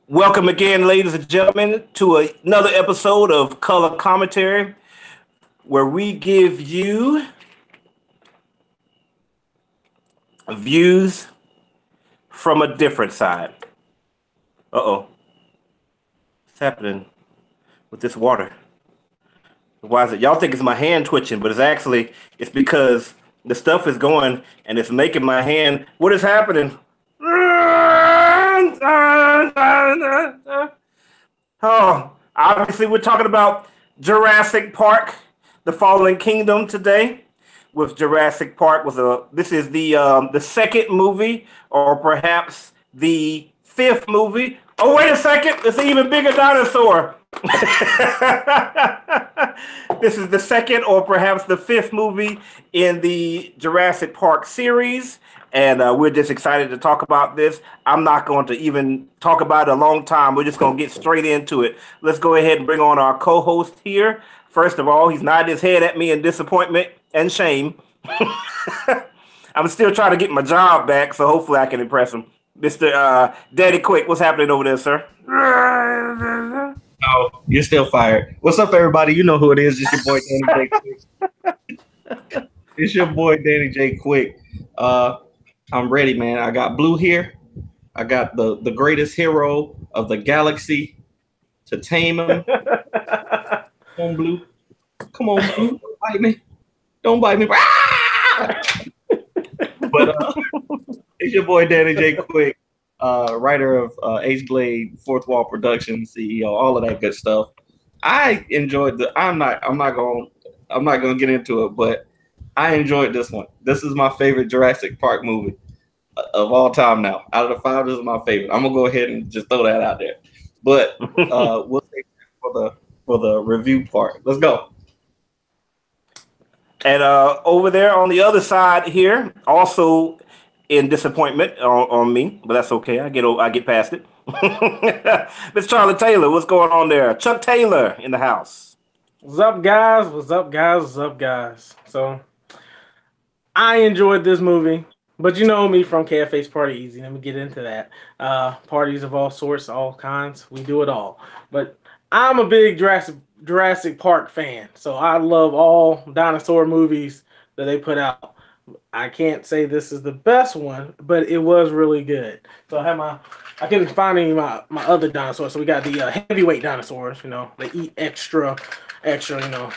Welcome again, ladies and gentlemen, to another episode of Color Commentary, where we give you views from a different side. Uh-oh, what's happening with this water? Why is it? Y'all think it's my hand twitching, but it's because the stuff is going and it's making my hand. What is happening? Oh, obviously we're talking about Jurassic Park, The Fallen Kingdom today. With Jurassic Park this is the second movie, or perhaps the fifth movie. Oh, wait a second, it's an even bigger dinosaur. This is the second or perhaps the fifth movie in the Jurassic Park series, and we're just excited to talk about this. I'm not going to even talk about it a long time. We're just going to get straight into it. Let's go ahead and bring on our co-host here. First of all, he's nodding his head at me in disappointment and shame. I'm still trying to get my job back, so hopefully I can impress him. Mr. Daddy Quick, what's happening over there, sir? Oh, you're still fired. What's up, everybody? You know who it is. It's your boy, Danny J. Quick. It's your boy, Danny J. Quick. I'm ready, man. I got Blue here. I got the greatest hero of the galaxy to tame him. Come on, Blue. Come on, Blue. Don't bite me. Don't bite me. But it's your boy, Danny J. Quick. Writer of Ace Blade, Fourth Wall Productions, CEO, all of that good stuff. I enjoyed I'm not gonna get into it, but I enjoyed this one. This is my favorite Jurassic Park movie of all time now. Out of the five, this is my favorite. I'm gonna go ahead and just throw that out there. But we'll take that for the review part. Let's go. And over there on the other side here, also in disappointment on me, but that's okay. I get past it. Miss Charlie Taylor, what's going on there? Chuck Taylor in the house. What's up, guys? What's up, guys? What's up, guys? So, I enjoyed this movie, but you know me from KFA's Party Easy. Let me get into that. Parties of all sorts, all kinds. We do it all. But I'm a big Jurassic Park fan, so I love all dinosaur movies that they put out. I can't say this is the best one, but it was really good. So I couldn't find any of my other dinosaurs. So we got the heavyweight dinosaurs. You know, they eat extra. You know,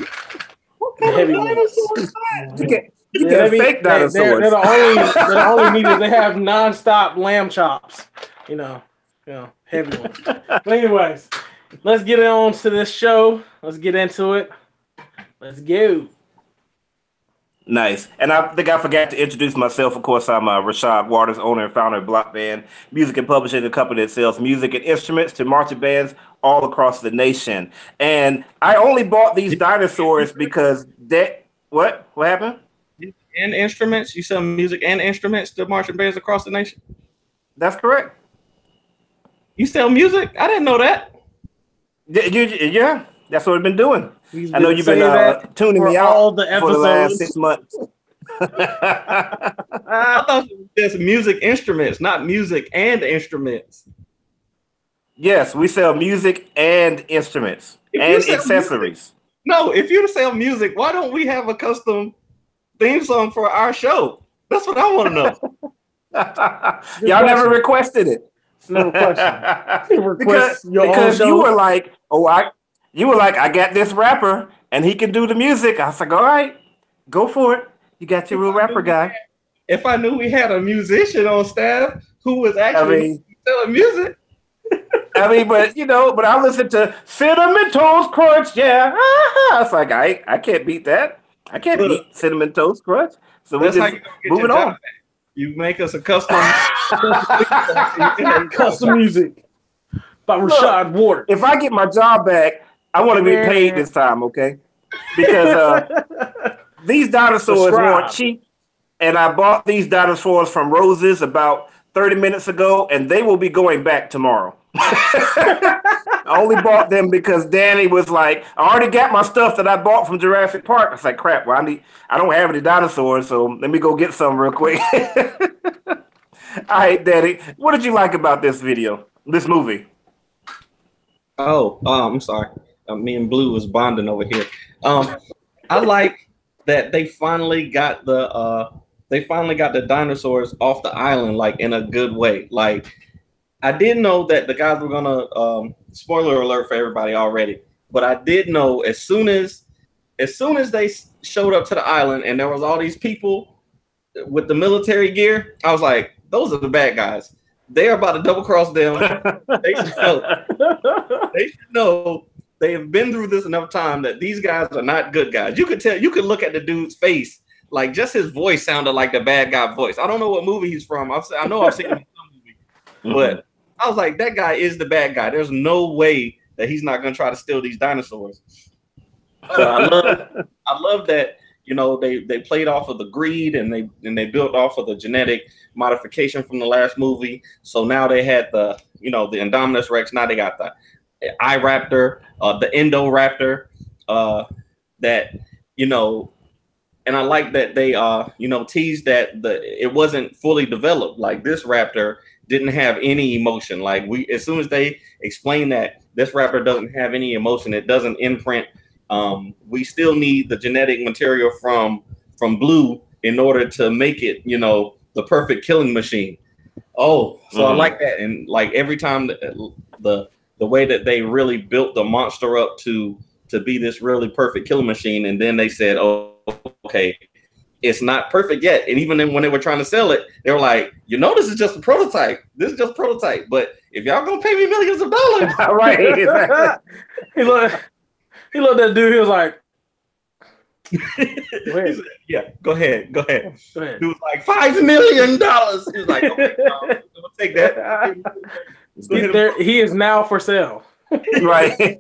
What kind of dinosaurs? You get fake dinosaurs. They're the only meat that they have nonstop lamb chops. You know, heavy ones. But anyways, let's get on to this show. Let's get into it. Let's go. Nice. And I think I forgot to introduce myself. Of course, I'm Rashad Waters, owner and founder of Block Band Music and Publishing, a company that sells music and instruments to marching bands all across the nation. And I only bought these dinosaurs because what happened? And instruments? You sell music and instruments to marching bands across the nation? That's correct. You sell music? I didn't know that. Yeah, that's what I've been doing. I know you've been tuning me out all the episodes. For the last 6 months. I thought it was just music instruments, not music and instruments. Yes, we sell music and instruments and accessories. If you sell music, why don't we have a custom theme song for our show? That's what I want to know. Y'all never requested it. It's never question. because you were like, I got this rapper and he can do the music. I was like, all right, go for it. You got your real rapper guy. If I knew we had a musician on staff who was actually selling music. but I listened to Cinnamon Toast Crunch. Yeah. I was like, I can't beat that. I can't beat Cinnamon Toast Crunch. So we're just moving on. You make us a custom custom music by Rashad Waters. If I get my job back, I want to be paid this time, okay? Because these dinosaurs weren't cheap, and I bought these dinosaurs from Roses about 30 minutes ago, and they will be going back tomorrow. I only bought them because Danny was like, I already got my stuff that I bought from Jurassic Park. I was like, crap, well, I don't have any dinosaurs, so let me go get some real quick. All right, Danny, what did you like about this movie? Oh, I'm sorry. Me and Blue was bonding over here. I like that they finally got the dinosaurs off the island, like in a good way. Like I didn't know that the guys were gonna spoiler alert for everybody already, but I did know as soon as they showed up to the island and there was all these people with the military gear, I was like, those are the bad guys. They are about to double cross them. They should know. They should know. They have been through this enough time that these guys are not good guys. You could tell. You could look at the dude's face, like just his voice sounded like the bad guy voice. I don't know what movie he's from. I know I've seen him in some movie, but I was like, that guy is the bad guy. There's no way that he's not going to try to steal these dinosaurs. But I love that. You know, they played off of the greed and they built off of the genetic modification from the last movie. So now they had the Indominus Rex. Now they got the iRaptor, the Indoraptor, and I like that they teased that it wasn't fully developed. Like this raptor didn't have any emotion. Like as soon as they explain that this raptor doesn't have any emotion, it doesn't imprint. We still need the genetic material from Blue in order to make it, the perfect killing machine. Oh, so I like that. And like every time the way that they really built the monster up to be this really perfect killing machine, and then they said, oh, okay, it's not perfect yet. And even then when they were trying to sell it, they were like, this is just a prototype. This is just a prototype. But if y'all gonna pay me millions of dollars, right? He looked at that dude. He was like, "Yeah, go ahead." He was like, $5 million. He was like, "Okay, we'll take that." He is now for sale. Right.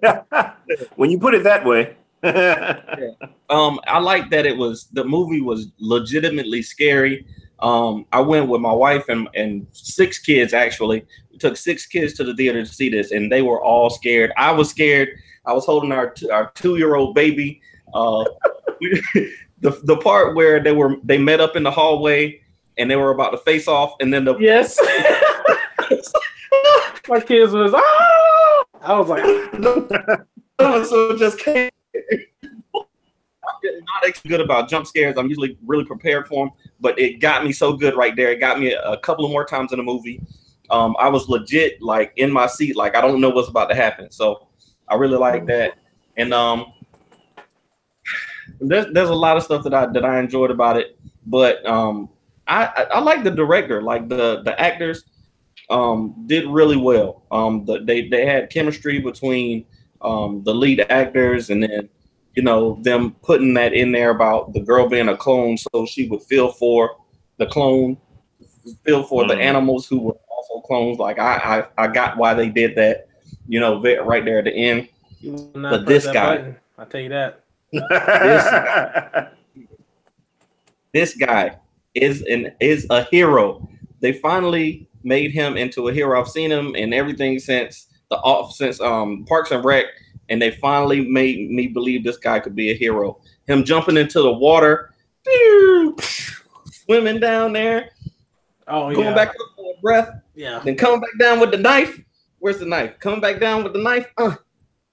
When you put it that way. Yeah. I like that the movie was legitimately scary. I went with my wife and 6 kids actually. We took 6 kids to the theater to see this, and they were all scared. I was scared. I was holding our 2-year-old baby. The part where they met up in the hallway and they were about to face off, and then yes. My kids was I was like, so just came. I'm not good about jump scares. I'm usually really prepared for them, but it got me so good right there. It got me a couple of more times in the movie. I was legit like in my seat, like I don't know what's about to happen. So I really like that. And there's a lot of stuff that I enjoyed about it, but I like the director, like the actors did really well. They had chemistry between the lead actors, and then them putting that in there about the girl being a clone, so she would feel for the clone, feel for the animals who were also clones. Like I got why they did that, right there at the end. But this guy, I'll tell you that. This guy is a hero. They finally made him into a hero. I've seen him in everything since Parks and Rec, and they finally made me believe this guy could be a hero. Him jumping into the water, swimming down there, going back up for a breath, then coming back down with the knife. Where's the knife? Coming back down with the knife.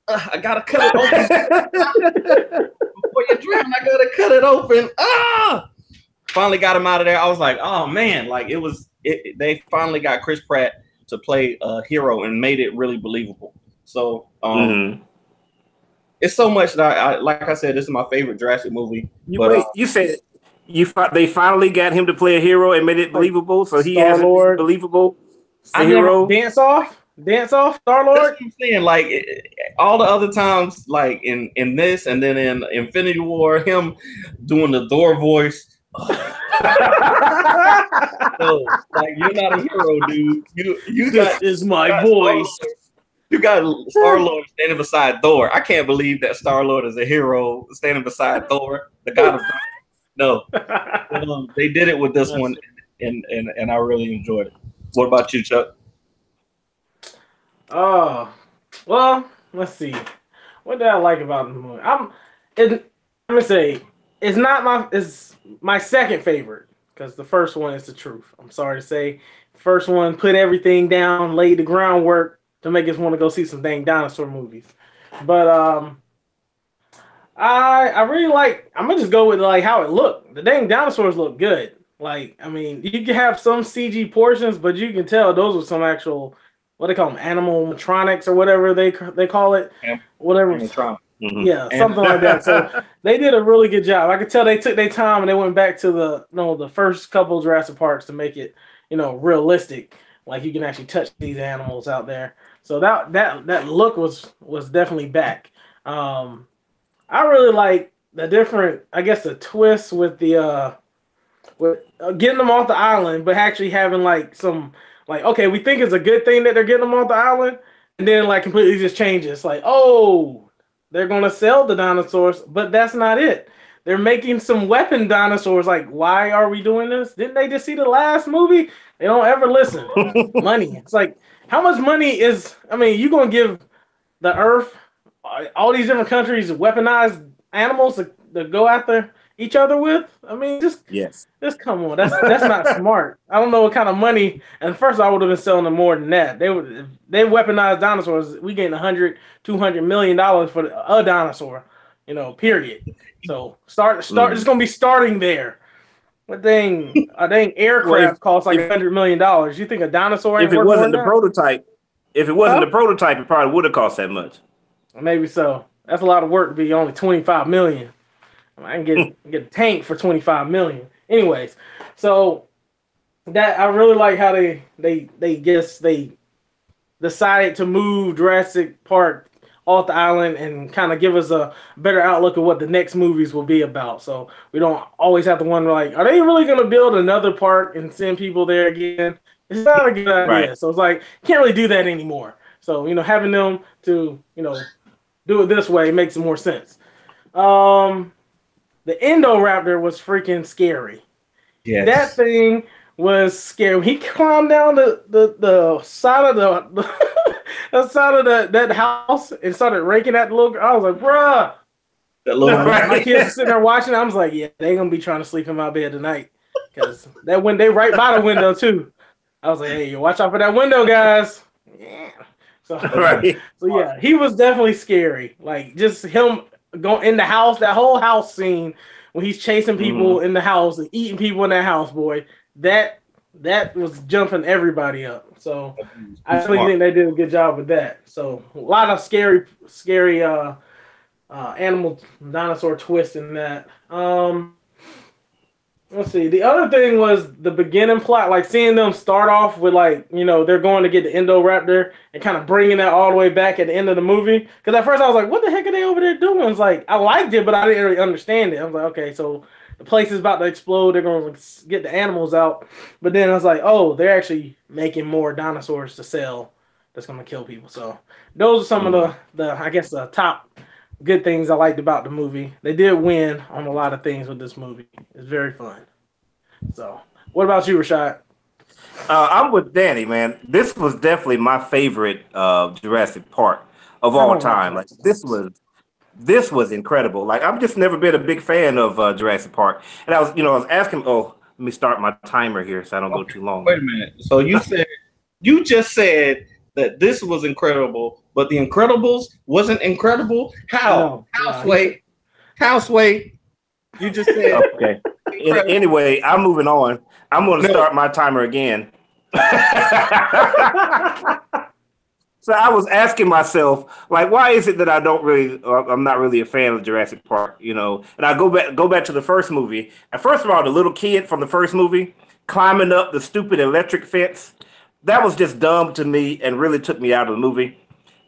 I gotta cut it open. Before you drown, I gotta cut it open. Finally got him out of there. I was like, oh man, like they finally got Chris Pratt to play a hero and made it really believable. So it's so much that I like I said, this is my favorite Jurassic movie. You said they finally got him to play a hero and made it believable, so he has a believable hero. Dance off, Star-Lord. That's what I'm saying. Like all the other times, like in this, and then in Infinity War, him doing the Thor voice. So, like you're not a hero, dude. You this is my voice. You got Star-Lord standing beside Thor. I can't believe that Star-Lord is a hero standing beside Thor, the god of no. They did it with this one, and I really enjoyed it. What about you, Chuck? Oh, well, let's see. What did I like about the movie? I'm gonna say it's my second favorite, because the first one is the truth. I'm sorry to say, first one put everything down, laid the groundwork, to make us want to go see some dang dinosaur movies. But I really like. I'm gonna just go with like how it looked. The dang dinosaurs look good. Like I mean, you can have some CG portions, but you can tell those were some actual what they call them, animatronics or whatever they call it, whatever. Yeah, something like that. So they did a really good job. I could tell they took their time and they went back to the first couple Jurassic Parks to make it realistic. Like you can actually touch these animals out there. So that look was definitely back. I really like the different, I guess, the twist with the with getting them off the island, but actually having like some like okay, we think it's a good thing that they're getting them off the island, and then like completely just changes. Like oh, they're gonna sell the dinosaurs, but that's not it. They're making some weapon dinosaurs. Like why are we doing this? Didn't they just see the last movie? They don't ever listen. Money. It's like how much money is? I mean, you gonna give the Earth all these different countries weaponized animals to go after each other with. I mean, just come on. That's not smart. I don't know what kind of money. And first, I would have been selling them more than that. They weaponized dinosaurs. We getting $100-200 million for a dinosaur. Period. So start. It's gonna be starting there. What dang? A dang aircraft costs like $100 million. You think a dinosaur ain't if it worth wasn't more the than prototype, if it wasn't the prototype, it probably would have cost that much. Maybe so. That's a lot of work to be only 25 million. I can get a tank for 25 million. Anyways, so that I really like how they decided to move Jurassic Park off the island and kind of give us a better outlook of what the next movies will be about. So we don't always have to wonder like, are they really going to build another park and send people there again? It's not a good idea. Right. So it's like can't really do that anymore. So having them to do it this way makes more sense. The Indoraptor was freaking scary. Yes. That thing was scary. He climbed down the side of the side of that house and started raking at the little girl. I was like, bruh. That little my kids were sitting there watching. I was like, yeah, they're gonna be trying to sleep in my bed tonight. Because they right by the window too. I was like, hey, you watch out for that window, guys. Yeah. So, so yeah, he was definitely scary. Like just him going in the house, that whole house scene when he's chasing people in the house and eating people in that house, boy, that was jumping everybody up. So I really think they did a good job with that. So a lot of scary animal dinosaur twists in that. Let's see. The other thing was the beginning plot, like seeing them start off with like, they're going to get the Indoraptor and kind of bringing that all the way back at the end of the movie. Because at first I was like, what the heck are they over there doing? It's like, I liked it, but I didn't really understand it. I was like, okay, so the place is about to explode. They're going to get the animals out. But then I was like, oh, they're actually making more dinosaurs to sell that's going to kill people. So those are some of the I guess, the top good things I liked about the movie. They did win on a lot of things with this movie. It's very fun. So, what about you, Rashad? I'm with Danny, man. This was definitely my favorite Jurassic Park of all time. Like this was incredible. Like I've just never been a big fan of Jurassic Park, and I was asking. Oh, let me start my timer here so I don't go too long. Wait a minute. So you just said that this was incredible, but The Incredibles wasn't incredible. How? Houseway. You just said okay. Anyway, I'm moving on. I'm going to start my timer again. So I was asking myself, like, why is it that I'm not really a fan of Jurassic Park, And I go back to the first movie. And first of all, the little kid from the first movie climbing up the stupid electric fence, that was just dumb to me and really took me out of the movie.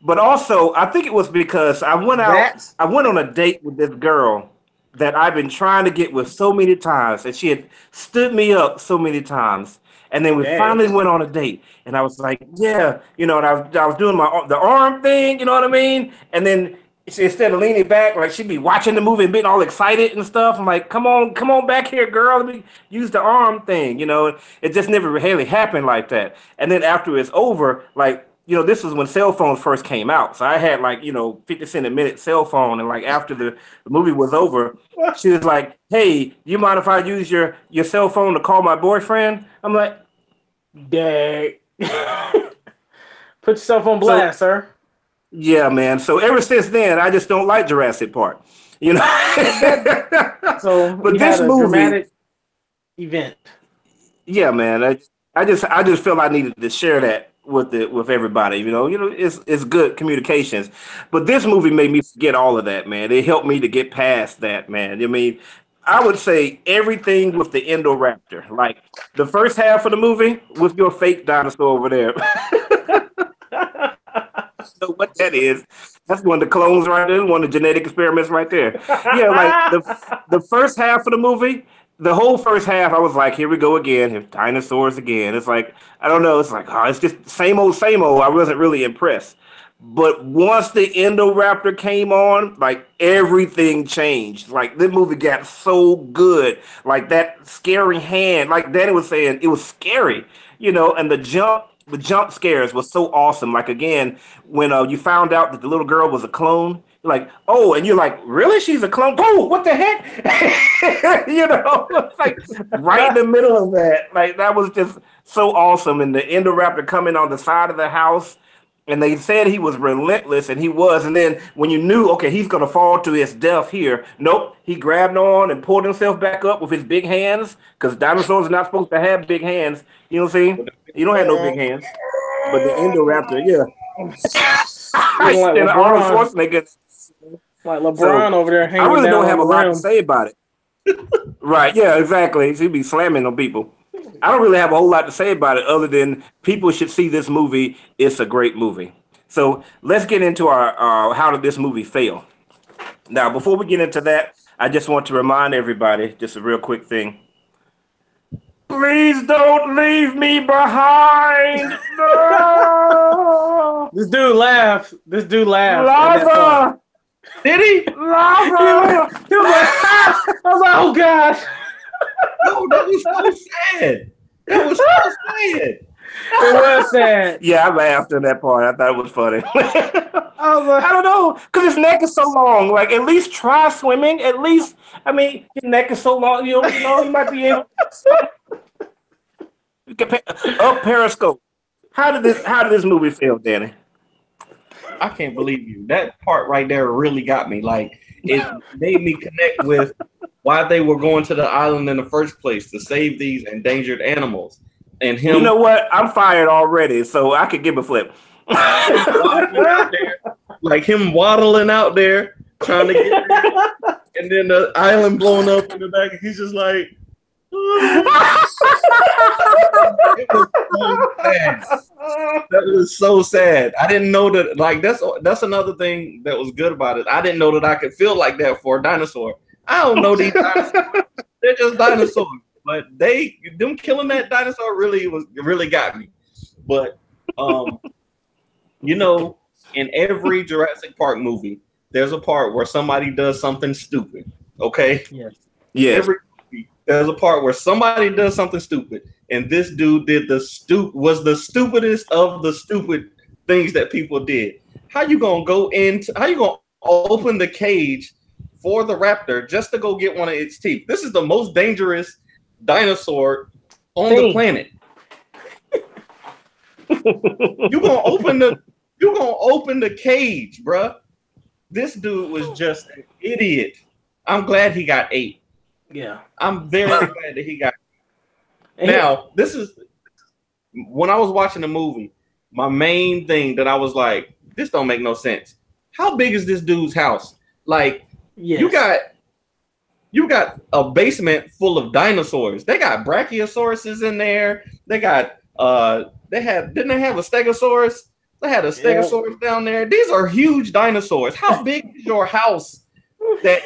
But also, I think it was because I went on a date with this girl that I've been trying to get with so many times, and she had stood me up so many times. And then we finally went on a date, and I was like, yeah, and I was doing the arm thing, you know what I mean? And then instead of leaning back, like she'd be watching the movie and being all excited and stuff. I'm like, come on back here, girl. Let me use the arm thing, It just never really happened like that. And then after it's over, like, this was when cell phones first came out. So I had 50 cent a minute cell phone. And after the movie was over, she was like, hey, do you mind if I use your cell phone to call my boyfriend? I'm like, dang. Put yourself on blast, sir. Yeah, man. So ever since then, I just don't like Jurassic Park. You know. So but we this had a movie, dramatic event. yeah, man. I just feel I needed to share that with everybody. It's good communications. But this movie made me forget all of that, man. It helped me to get past that, man. I mean, I would say everything with the Indoraptor, like the first half of the movie with your fake dinosaur over there. Know what that is? That's one of the clones right there, one of the genetic experiments right there. Yeah, like the first half of the movie, the whole first half, I was like, here we go again, dinosaurs again. It's like I don't know, it's like it's just same old, same old. I wasn't really impressed. But once the Indoraptor came on, like everything changed. Like this movie got so good. Like that scary hand, like Danny was saying, it was scary, and the jump scares was so awesome. Like again, when you found out that the little girl was a clone, you're like, oh, and you're like, really? She's a clone? Oh, what the heck? Like right in the middle of that. Like that was just so awesome. And the Indoraptor coming on the side of the house. And they said he was relentless, and he was. And then when you knew, okay, he's going to fall to his death here, nope, he grabbed on and pulled himself back up with his big hands, because dinosaurs are not supposed to have big hands. You know what I'm saying? You don't have no big hands. But the Indoraptor, yeah. Like Arnold Schwarzenegger. Like LeBron over there hanging I really down don't have a on the lot rim. to say about it. Right, yeah, exactly. He'd be slamming on people. I don't really have a whole lot to say about it other than people should see this movie. It's a great movie. So let's get into our how did this movie fail? Now, before we get into that, I just want to remind everybody, just a real quick thing. Please don't leave me behind. No. This dude laughed. Lava. Did he? Lava. He was like, I was like, oh God. No, that was so sad. That was so sad. It was sad. Yeah, I laughed in that part. I thought it was funny. I was like, I don't know, because his neck is so long. Like, at least try swimming. At least, I mean, his neck is so long. You know, he might be able. Up Periscope. How did this movie feel, Danny? I can't believe you. That part right there really got me. Like, it made me connect with why they were going to the island in the first place, to save these endangered animals. And him, you know what? I'm fired already, so I could give a flip. like him waddling out there trying to get there, and then the island blowing up in the back, and he's just like, it was so sad. That was so sad. I didn't know that. Like that's another thing that was good about it. I didn't know that I could feel like that for a dinosaur. I don't know these dinosaurs. They're just dinosaurs. But them killing that dinosaur really got me. But in every Jurassic Park movie, there's a part where somebody does something stupid. Okay? yes. Yeah. Every movie, there's a part where somebody does something stupid, and this dude was the stupidest of the stupid things that people did. How you gonna open the cage for the raptor just to go get one of its teeth? This is the most dangerous dinosaur on the planet. You're gonna open the cage, bruh. This dude was just an idiot. I'm glad he got 8. Yeah. I'm very glad that he got 8. Now, this is when I was watching the movie, my main thing that I was like, this don't make no sense. How big is this dude's house? Like, yes. You got a basement full of dinosaurs. They got brachiosauruses in there. They got didn't they have a stegosaurus? They had a stegosaurus down there. These are huge dinosaurs. How big is your house that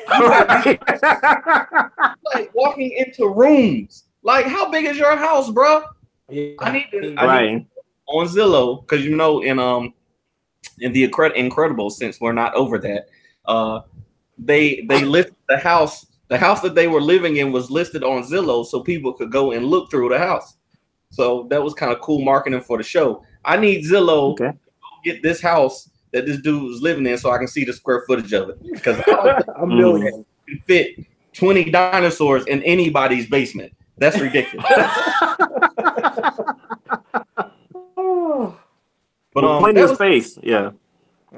you got like walking into rooms? Like, how big is your house, bro? Yeah. I need to on Zillow, because in the Incredibles, since we're not over that, they listed the house. The house that they were living in was listed on Zillow so people could go and look through the house. So that was kind of cool marketing for the show. I need Zillow to get this house that this dude was living in so I can see the square footage of it. Because a million can fit 20 dinosaurs in anybody's basement. That's ridiculous. But But plenty that of was, space. Yeah.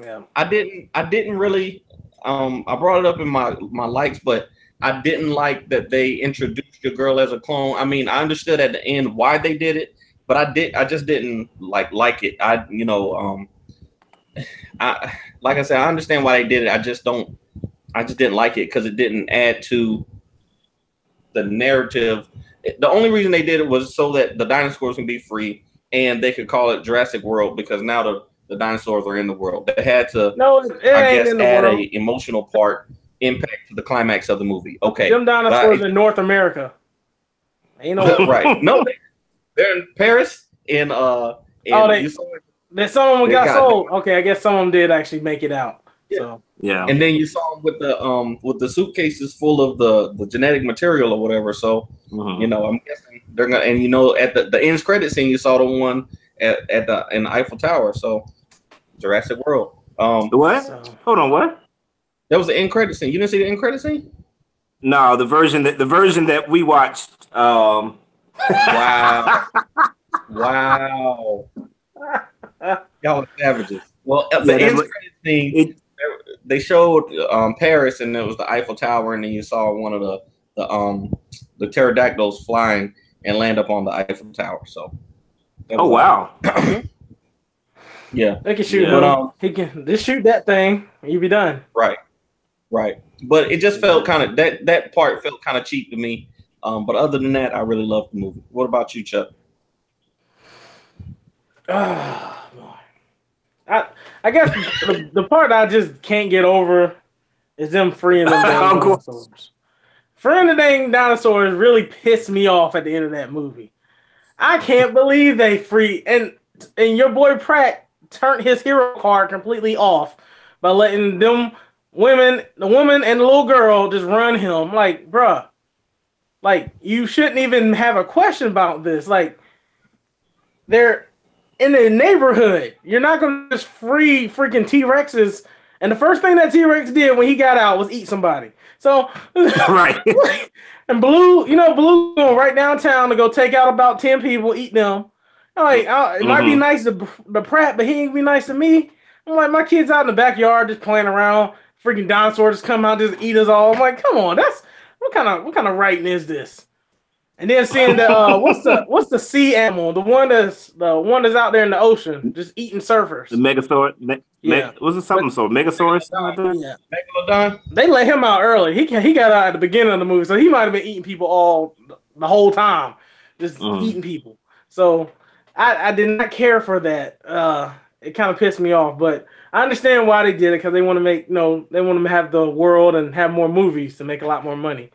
Yeah. I didn't really I brought it up in my likes, but I didn't like that they introduced your girl as a clone. I mean, I understood at the end why they did it, but I just didn't like it. I like I said, I understand why they did it. I just didn't like it because it didn't add to the narrative. The only reason they did it was so that the dinosaurs can be free and they could call it Jurassic World because now the dinosaurs are in the world. They had to, No, it I ain't guess, in the add world. a emotional part impact to the climax of the movie. Okay, Them dinosaurs in North America. Ain't no right. No, they're in Paris and you saw that some of them they got got sold. Okay, I guess some of them did actually make it out. Yeah. So Yeah. and then you saw them with the suitcases full of the genetic material or whatever. So Mhm. I'm guessing they're gonna, and at the end credit scene you saw the one in the Eiffel Tower. So Jurassic World. What? Hold on. What? That was the end credit scene. You didn't see the end credit scene? No, the version that we watched. Wow. Wow. Y'all are savages. Well, the end credit scene, they showed Paris, and it was the Eiffel Tower, and then you saw one of the pterodactyls flying and land up on the Eiffel Tower. So, Oh wow. Yeah, they can shoot Yeah. him. He can just shoot that thing, and you be done. right. But it just felt kind of that part felt kind of cheap to me. But other than that, I really loved the movie. What about you, Chuck? I guess the part I just can't get over is them freeing them dang dinosaurs. Freeing the dang dinosaurs really pissed me off at the end of that movie. I can't believe they free and your boy Pratt turned his hero card completely off by letting the woman and the little girl just run him. Like, bruh, like you shouldn't even have a question about this. Like, they're in the neighborhood. You're not gonna just free freaking T-Rexes. And the first thing that T-Rex did when he got out was eat somebody. So Right. and Blue going right downtown to go take out about 10 people, eat them. I'm like, it might be nice to Pratt, but he ain't be nice to me. I'm like, my kid's out in the backyard just playing around. Freaking dinosaurs just come out, just eat us all. I'm like, come on, that's what kind of writing is this? And then seeing the what's the sea animal, the one that's out there in the ocean, just eating surfers. The Megasaurus. Was it something so Megasaurus? Yeah. Megalodon. They let him out early. He got out at the beginning of the movie, so he might have been eating people the whole time, just eating people. So I did not care for that. It kind of pissed me off, but I understand why they did it because they want to make they want to have the world and have more movies to make a lot more money.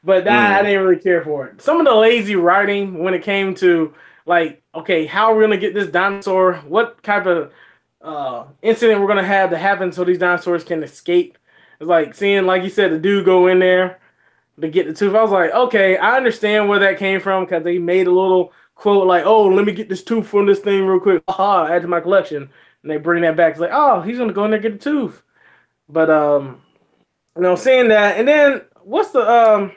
But I didn't really care for it. Some of the lazy writing when it came to like, okay, how are we gonna get this dinosaur? What type of incident we're gonna have to happen so these dinosaurs can escape? It's like seeing, like you said, the dude go in there to get the tooth. I was like, okay, I understand where that came from because they made a little quote like, "Oh, let me get this tooth from this thing real quick. Add to my collection." And they bring that back. It's like, oh, he's gonna go in there and get the tooth. But seeing that, and then what's the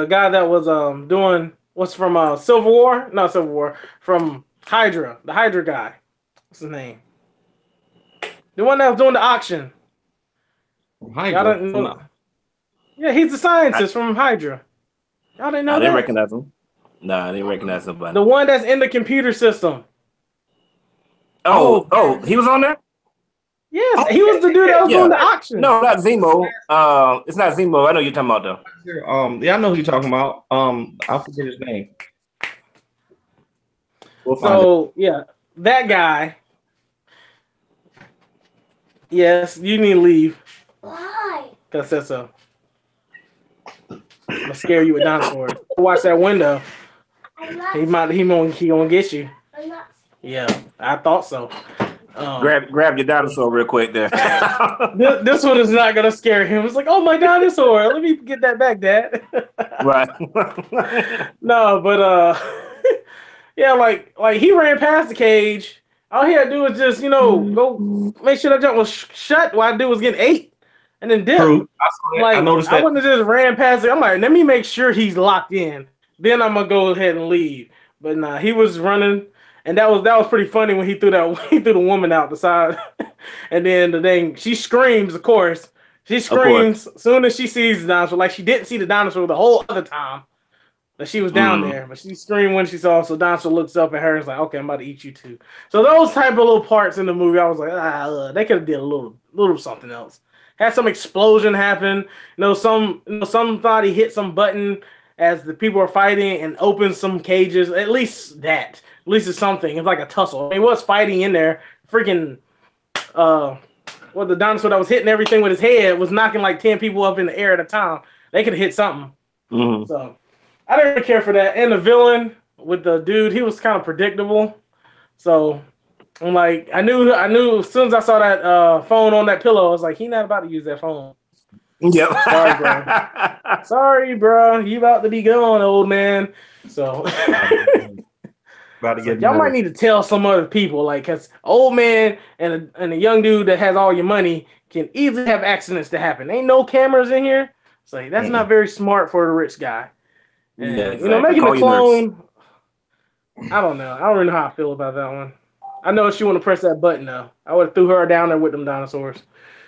guy that was doing what's from Civil War? Not Civil War, from Hydra, the Hydra guy. What's his name? The one that was doing the auction. Hydra. Know. Yeah, he's the scientist from Hydra. Y'all didn't know I that? didn't recognize him. Nah, I didn't recognize nobody. The one that's in the computer system. Oh, he was on there? Yes, he was the dude that was doing the auction. No, not Zemo. It's not Zemo. I know you're talking about though. Yeah, I know who you're talking about. I forget his name. We'll find so yeah, that guy. Yes, you need to leave. Why? Because that's I'm gonna scare you with dinosaurs. Watch that window. He gonna get you. Yeah, I thought so. Grab your dinosaur real quick there. this one is not gonna scare him. It's like, oh, my dinosaur. Let me get that back, Dad. Right. No, but yeah, like he ran past the cage. All he had to do was just, go make sure that jump was shut while dude was getting ate, and then dip. True. I noticed that. I wouldn't have just ran past it. I'm like, let me make sure he's locked in. Then I'm gonna go ahead and leave. But nah, he was running. And that was pretty funny when he threw the woman out the side, and then the thing she screams. Of course, she screams as soon as she sees the dinosaur. Like she didn't see the dinosaur the whole other time that she was down there, but she screamed when she saw. So dinosaur looks up at her and is like, "Okay, I'm about to eat you too." So those type of little parts in the movie, I was like, they could have did a little something else. Had some explosion happen. Somebody hit some button as the people are fighting and opened some cages. At least that. At least it's something. It's like a tussle. He was fighting in there. Freaking the dinosaur that was hitting everything with his head was knocking like 10 people up in the air at a time. They could have hit something. Mm-hmm. So I didn't really care for that. And the villain with the dude, he was kind of predictable. So I'm like, I knew as soon as I saw that phone on that pillow, I was like, he not about to use that phone. Yep. Sorry, bro. Sorry, bro. You about to be gone, old man. So about to get y'all might need to tell some other people, like, because old man and a young dude that has all your money can easily have accidents to happen. Ain't no cameras in here. So that's not very smart for a rich guy. And, yeah, exactly. Making a clone, I don't know. I don't really know how I feel about that one. I know she want to press that button though. I would have threw her down there with them dinosaurs.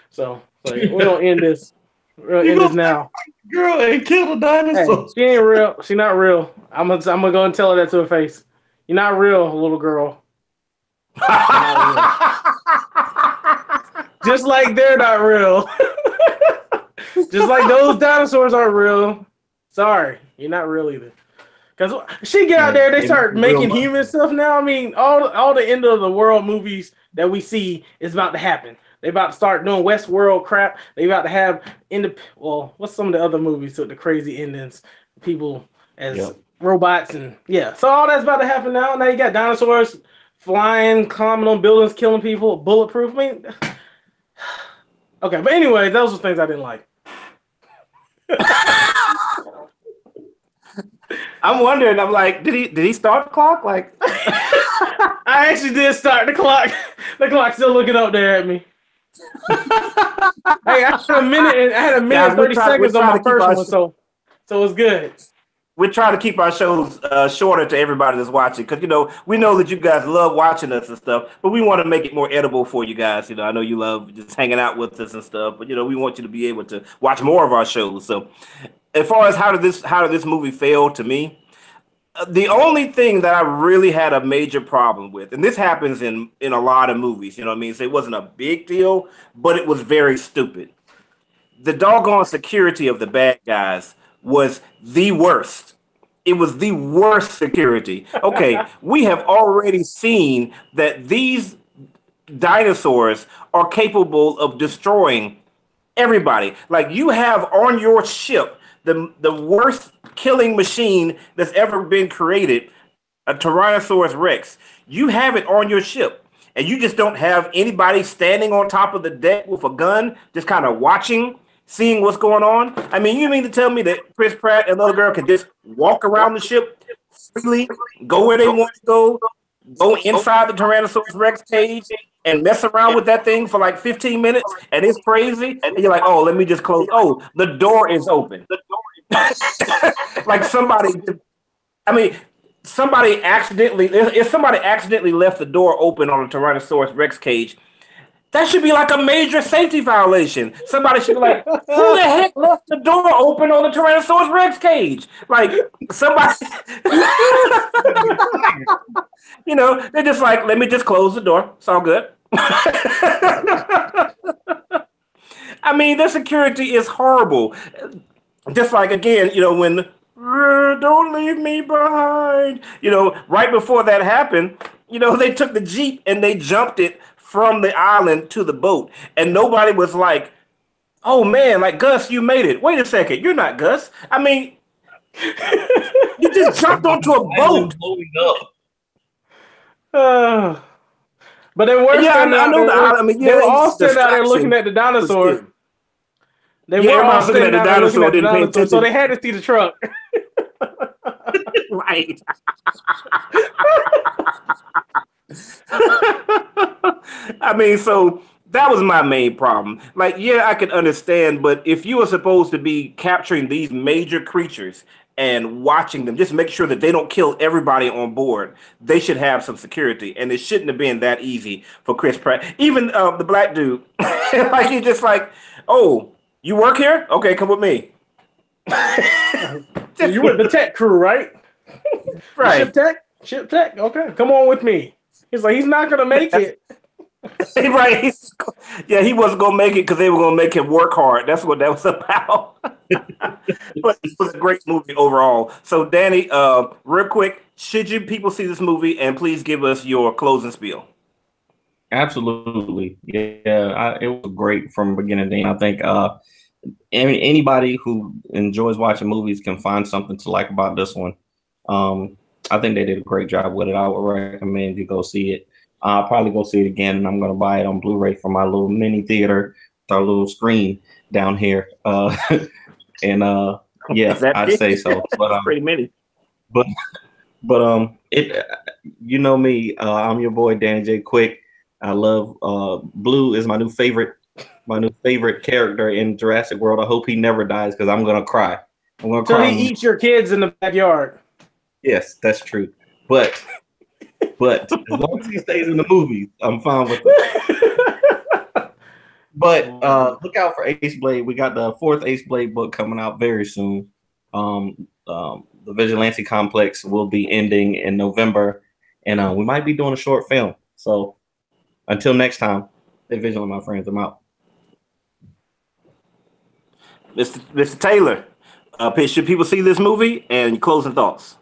So we're gonna end this. We're gonna end this now. Girl and kill the dinosaur. Hey, she ain't real. She not real. I'm gonna go and tell her that to her face. You're not real, little girl. Just like they're not real. Just like those dinosaurs aren't real. Sorry, you're not real either. Because she get out there, they start making human stuff now. I mean, all the end of the world movies that we see is about to happen. They about to start doing Westworld crap. They about to have what's some of the other movies with the crazy endings? People as robots and so all that's about to happen now. Now you got dinosaurs flying, climbing on buildings, killing people, bulletproof. I mean, okay, but anyway, those are things I didn't like. I'm wondering. I'm like, did he start the clock? Like, I actually did start the clock. The clock's still looking up there at me. Hey, I had a minute 30 seconds on my first one, so it's good. We're trying to keep our shows shorter to everybody that's watching, because we know that you guys love watching us and stuff, but we want to make it more edible for you guys. I know you love just hanging out with us and stuff, but we want you to be able to watch more of our shows. So, as far as how did this movie fail to me, the only thing that I really had a major problem with, and this happens in a lot of movies, so it wasn't a big deal, but it was very stupid. The doggone security of the bad guys was the worst. It was the worst security. Okay, we have already seen that these dinosaurs are capable of destroying everybody. Like, you have on your ship the worst killing machine that's ever been created, a Tyrannosaurus Rex. You have it on your ship, and you just don't have anybody standing on top of the deck with a gun, just kind of watching, seeing what's going on. I mean, you mean to tell me that Chris Pratt and the other girl can just walk around the ship freely, go where they want to go inside the Tyrannosaurus Rex cage and mess around with that thing for like 15 minutes, and it's crazy, and you're like, oh, let me just close. Oh, the door is open. Like somebody accidentally left the door open on a Tyrannosaurus Rex cage, that should be like a major safety violation. Somebody should be like, who the heck left the door open on the Tyrannosaurus Rex cage? Like, somebody, they're just like, let me just close the door. It's all good. I mean, their security is horrible. Just like, again, when don't leave me behind, right before that happened, they took the Jeep and they jumped it from the island to the boat, and nobody was like, oh man, like, Gus, you made it. Wait a second, you're not Gus. I mean, you just jumped onto a boat. But they were I know they were all standing out there looking at the dinosaur. They were all looking at the dinosaur, so they had to see the truck. Right. I mean, so that was my main problem. Like, I could understand, but if you are supposed to be capturing these major creatures and watching them. Just make sure that they don't kill everybody on board. They should have some security, and it shouldn't have been that easy for Chris Pratt. Even the black dude, like he just like, oh, you work here? Okay, come with me. You with the tech crew, right? Right. Ship tech. Okay, come on with me. He's like, he's not gonna make it. Right. Yeah, he wasn't gonna make it because they were gonna make him work hard. That's what that was about. But it was a great movie overall. So, Danny, real quick, should you people see this movie, and please give us your closing spiel? Absolutely, yeah. It was great from beginning to end. I think anybody who enjoys watching movies can find something to like about this one. I think they did a great job with it. I would recommend you go see it. I'll probably go see it again, and I'm going to buy it on Blu-ray from my little mini theater, our little screen down here. Yeah, I'd say so. But pretty many. But it, you know me, I'm your boy Danny J. Quick. I love Blue is my new favorite character in Jurassic World. I hope he never dies because I'm gonna cry. I'm gonna cry. So he eats your kids in the backyard. Yes, that's true. But as long as he stays in the movies, I'm fine with it. But look out for Ace Blade. We got the 4th Ace Blade book coming out very soon. The Vigilante Complex will be ending in November, and we might be doing a short film. So until next time, stay vigilant, my friends. I'm out. Mr. Taylor, should people see this movie, and closing thoughts?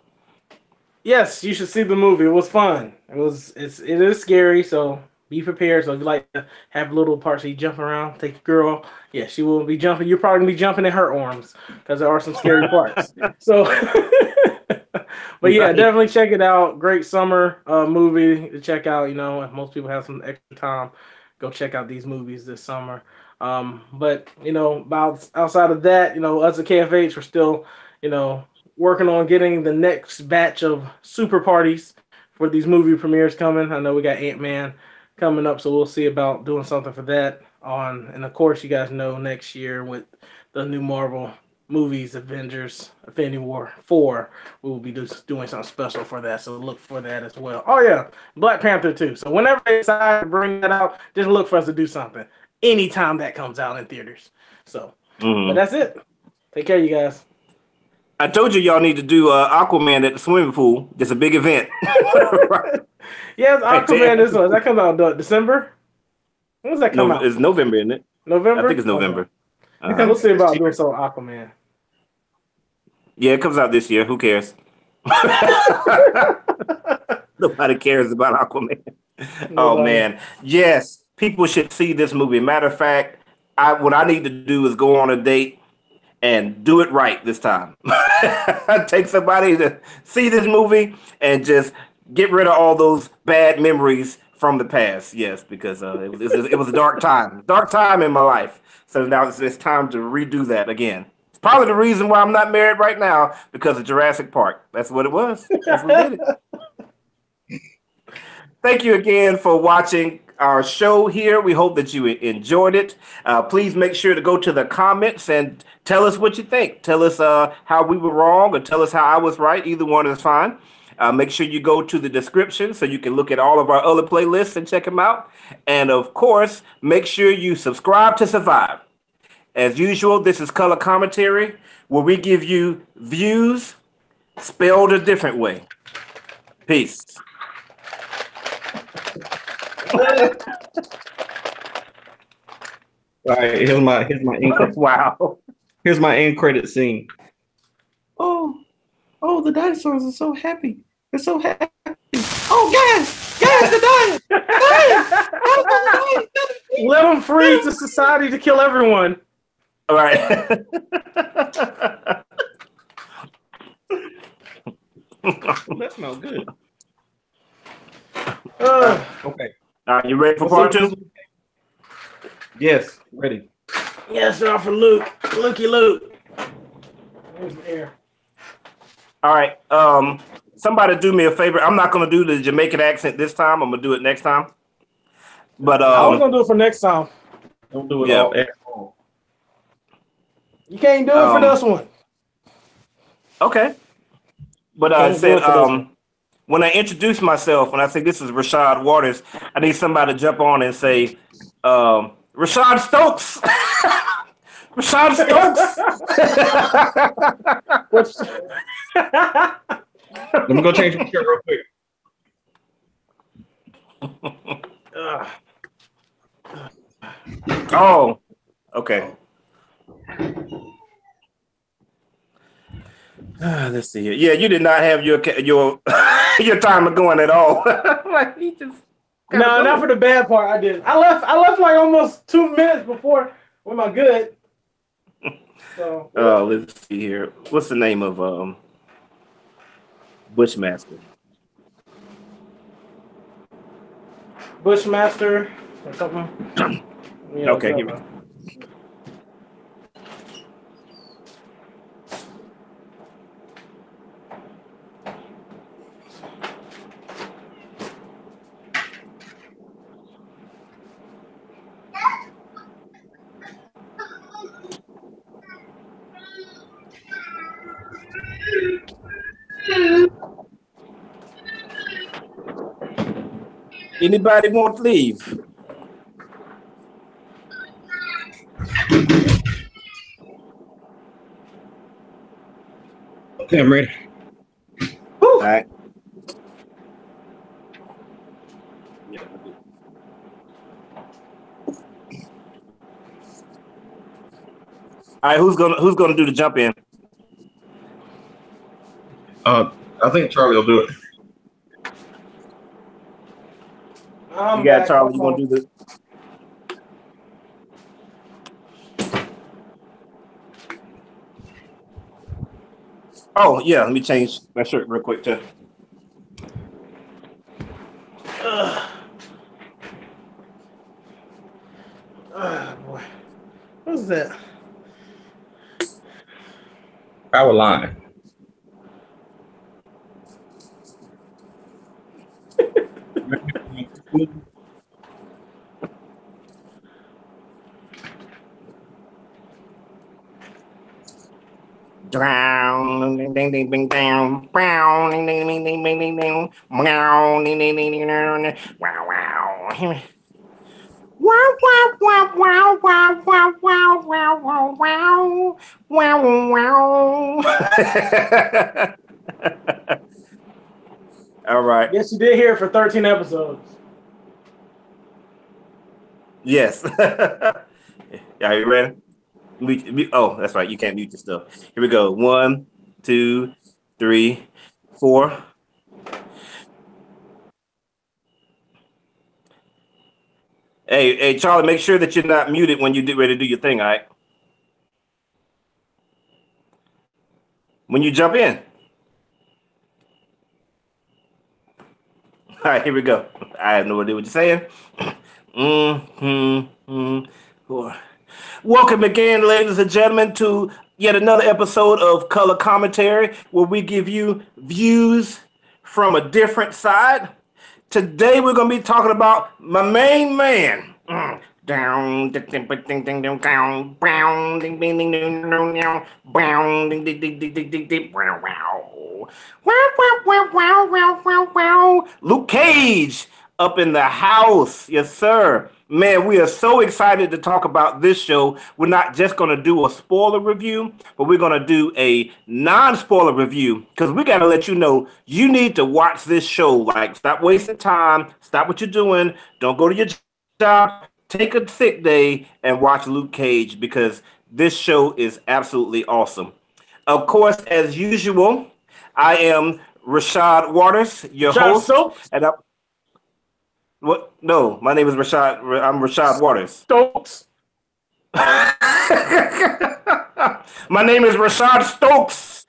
Yes, you should see the movie. It was fun. It is scary, so be prepared. So if you like to have little parts of you jump around, take your girl. Yeah, she will be jumping. You're probably gonna be jumping in her arms because there are some scary parts. So, but yeah, definitely check it out. Great summer movie to check out. You know, if most people have some extra time, go check out these movies this summer. But you know, about outside of that, you know, us at KFH, we're still, you know, working on getting the next batch of super parties for these movie premieres coming. I know we got Ant-Man coming up, so we'll see about doing something for that on. And of course, you guys know next year with the new Marvel movies, Avengers, Infinity War 4, we will be doing something special for that. So look for that as well. Oh yeah, Black Panther too. So whenever they decide to bring that out, just look for us to do something anytime that comes out in theaters. So, but that's it. Take care, you guys. I told you y'all need to do Aquaman at the swimming pool. It's a big event. Right. Yes, Aquaman is that comes out December? When does that come out? It's November, isn't it? November? I think it's November. Okay. We'll see about doing some Aquaman. Yeah, it comes out this year. Who cares? Nobody cares about Aquaman. Oh man. Yes, people should see this movie. Matter of fact, what I need to do is go on a date and do it right this time. Take somebody to see this movie and just get rid of all those bad memories from the past. Yes, because it was a dark time in my life. So now it's time to redo that again. It's probably the reason why I'm not married right now, because of Jurassic Park. That's what it was. That's what did it. Thank you again for watching our show here. We hope that you enjoyed it. Please make sure to go to the comments and tell us what you think. Tell us how we were wrong, or tell us how I was right. Either one is fine. Make sure you go to the description so you can look at all of our other playlists and check them out. And of course, make sure you subscribe to survive. As usual, this is Color Commentary, where we give you views spelled a different way. Peace. All right, here's my end credit. Wow. Here's my end credit scene. Oh, the dinosaurs are so happy. They're so happy. Oh, guys, they're dying. Let them free to society to kill everyone. All right. That smells good. Okay. Are you ready for part 2? Yes, ready. Yes, sir, for Luke. Lukey Luke. There's the air. All right. Somebody do me a favor. I'm not going to do the Jamaican accent this time. I'm going to do it next time. But I was going to do it for next time. Don't do it all. You can't do it for this one. Okay. But I Can't do said it for this one. when I introduce myself, when I say this is Rashad Waters, I need somebody to jump on and say, Rashad Stokes. Rashad Stokes. What's Let me go change my shirt real quick. Oh, okay. Let's see here. Yeah, you did not have your your timer going at all. Like he just No, not for the bad part. I did. I left like almost 2 minutes before with my good. So let's see here. What's the name of Bushmaster? Bushmaster or something. Yeah, Okay, here we go. Anybody want to leave? Okay, I'm ready. All right. All right, who's gonna do the jump in? I think Charlie will do it. You got Charlie. You gonna do this? Oh yeah, let me change my shirt real quick too. Boy. What's that? Power line. Down, ding ding ding ding down, brown, ding ding ding ding ding ding ding, wow, ding ding ding ding ding, wow wow. Wow wow wow wow wow wow wow wow wow wow wow. All right. Yes, you did hear it for 13 episodes. Yes. Are you ready? Oh, that's right. You can't mute your stuff. Here we go. 1, 2, 3, 4. Hey, Charlie, make sure that you're not muted when you get ready to do your thing, all right? When you jump in. All right, here we go. I have no idea what you're saying. Welcome again, ladies and gentlemen, to yet another episode of Color Commentary, where we give you views from a different side. Today, we're going to be talking about my main man. Down, ding, ding, ding, ding, ding, down, brown, ding, ding, ding, ding, ding, brown, ding, ding, ding, ding, ding, ding, ding, wow, wow, wow, wow, wow, wow, wow, wow. Luke Cage up in the house, yes, sir. Man, we are so excited to talk about this show. We're not just going to do a spoiler review, but we're going to do a non-spoiler review because we got to let you know you need to watch this show. Like, stop wasting time. Stop what you're doing. Don't go to your job. Take a sick day and watch Luke Cage because this show is absolutely awesome. Of course, as usual, I am Rashad Waters, your host. And what? No, my name is Rashad. I'm Rashad Waters. Stokes. My name is Rashad Stokes.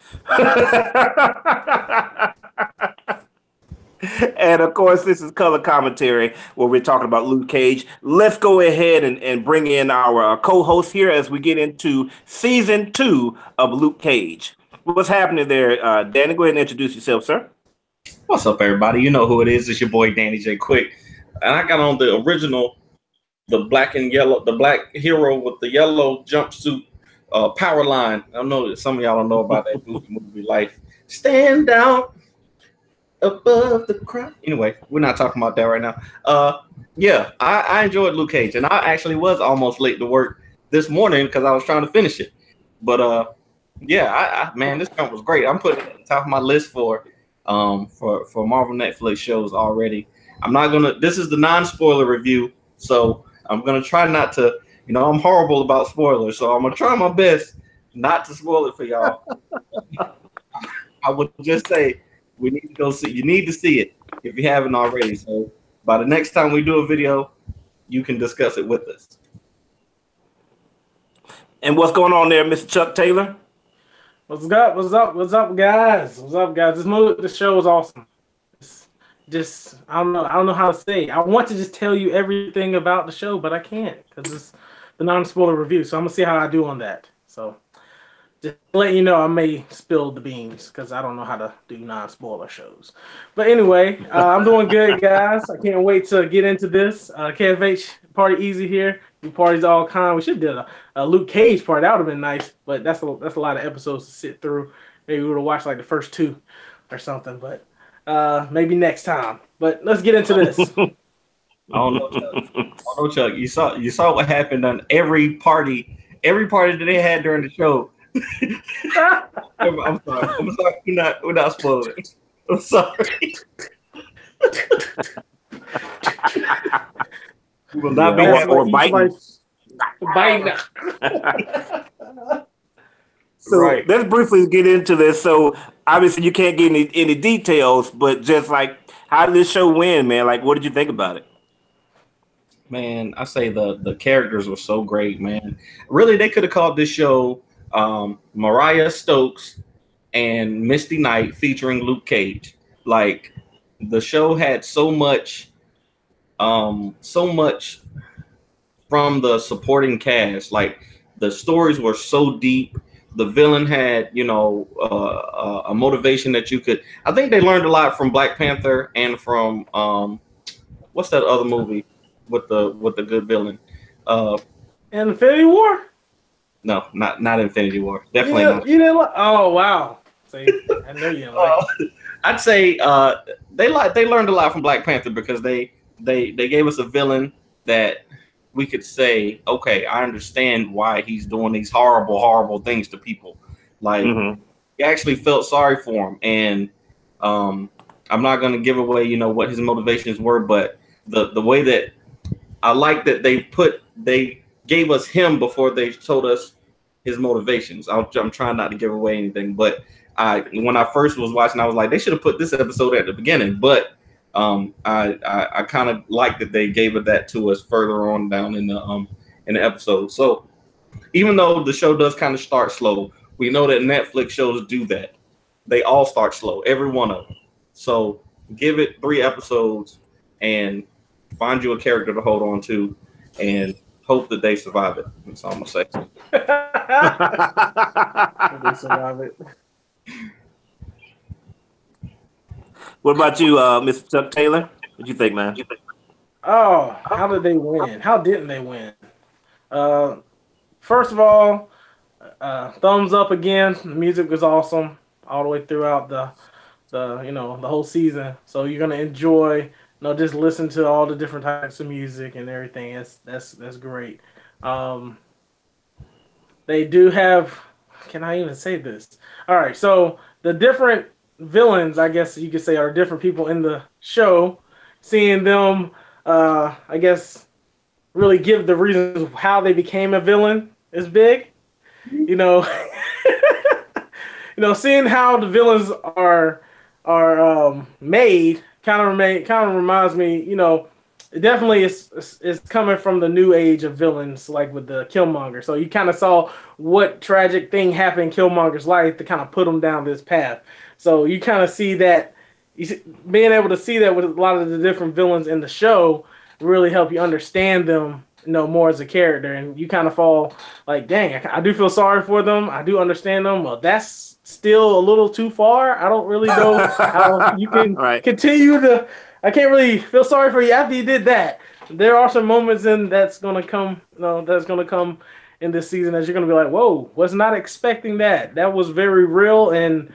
And of course, this is Color Commentary, where we're talking about Luke Cage. Let's go ahead and bring in our co-host here as we get into season 2 of Luke Cage. What's happening there, Danny? Go ahead and introduce yourself, sir. What's up, everybody? You know who it is. It's your boy, Danny J. Quick. And I got on the original, the black and yellow, the black hero with the yellow jumpsuit Power Line. I know that some of y'all don't know about that movie Life. Stand out above the crowd. Anyway, we're not talking about that right now. Yeah, I enjoyed Luke Cage, and I actually was almost late to work this morning because I was trying to finish it. But yeah, man, this film was great. I'm putting it at the top of my list for Marvel Netflix shows already. I'm not gonna. This is the non-spoiler review, so I'm gonna try not to. You know, I'm horrible about spoilers, so I'm gonna try my best not to spoil it for y'all. I would just say we need to go see. You need to see it if you haven't already. So by the next time we do a video, you can discuss it with us. And what's going on there, Mr. Chuck Taylor? What's up? What's up? What's up, guys? What's up, guys? This show is awesome. It's just I don't know how to say. I want to just tell you everything about the show, but I can't because it's the non-spoiler review. So I'm gonna see how I do on that. So just to let you know, I may spill the beans because I don't know how to do non-spoiler shows. But anyway, I'm doing good, guys. I can't wait to get into this. KFH Party Easy here. We parties all kind. We should have did a Luke Cage part. That would have been nice, but that's a lot of episodes to sit through. Maybe we would have watched like the first 2 or something, but maybe next time. But let's get into this. I don't know, Chuck. You saw what happened on every party that they had during the show. I'm sorry. We're not spoiling it. I'm sorry. We will not be or biting. So right. Let's briefly get into this. So obviously you can't get any details, but just like how did this show win, man? Like, what did you think about it? Man, I say the characters were so great, man. Really, they could have called this show Mariah Stokes and Misty Knight featuring Luke Cage. Like, the show had so much from the supporting cast. Like, the stories were so deep. The villain had, a motivation that you could. I think they learned a lot from Black Panther and from what's that other movie with the good villain? Infinity War? No, not Infinity War. Definitely not. You didn't. Oh wow! See, I know you didn't like. I'd say they learned a lot from Black Panther because they gave us a villain that we could say, okay, I understand why he's doing these horrible things to people. Like, you actually felt sorry for him. And I'm not going to give away, what his motivations were, but the way that I like that they gave us him before they told us his motivations. I'm trying not to give away anything, but when I first was watching, I was like, they should have put this episode at the beginning, but I kind of like that they gave it that to us further on down in the episode. So even though the show does kind of start slow, we know that Netflix shows do that. They all start slow, every one of them. So give it 3 episodes and find you a character to hold on to and hope that they survive it. That's all I'm gonna say. They survive it. What about you, Mr. Chuck Taylor? What do you think, man? Oh, how did they win? How didn't they win? First of all, thumbs up again. The music was awesome all the way throughout the whole season. So you're gonna enjoy, just listen to all the different types of music and everything. That's great. They do have. Can I even say this? All right, so the different villains, I guess you could say, are different people in the show. Seeing them, I guess, really give the reasons how they became a villain is big. Seeing how the villains are made kind of reminds me. It definitely is coming from the new age of villains, like with the Killmonger. So you kind of saw what tragic thing happened in Killmonger's life to kind of put him down this path. So you kind of see that, being able to see that with a lot of the different villains in the show really help you understand them, more as a character. And you kind of fall like, dang, I do feel sorry for them. I do understand them. Well, that's still a little too far. I don't really know how you can continue to. I can't really feel sorry for you after you did that. There are some moments that's gonna come, in this season that you're gonna be like, whoa, was not expecting that. That was very real, and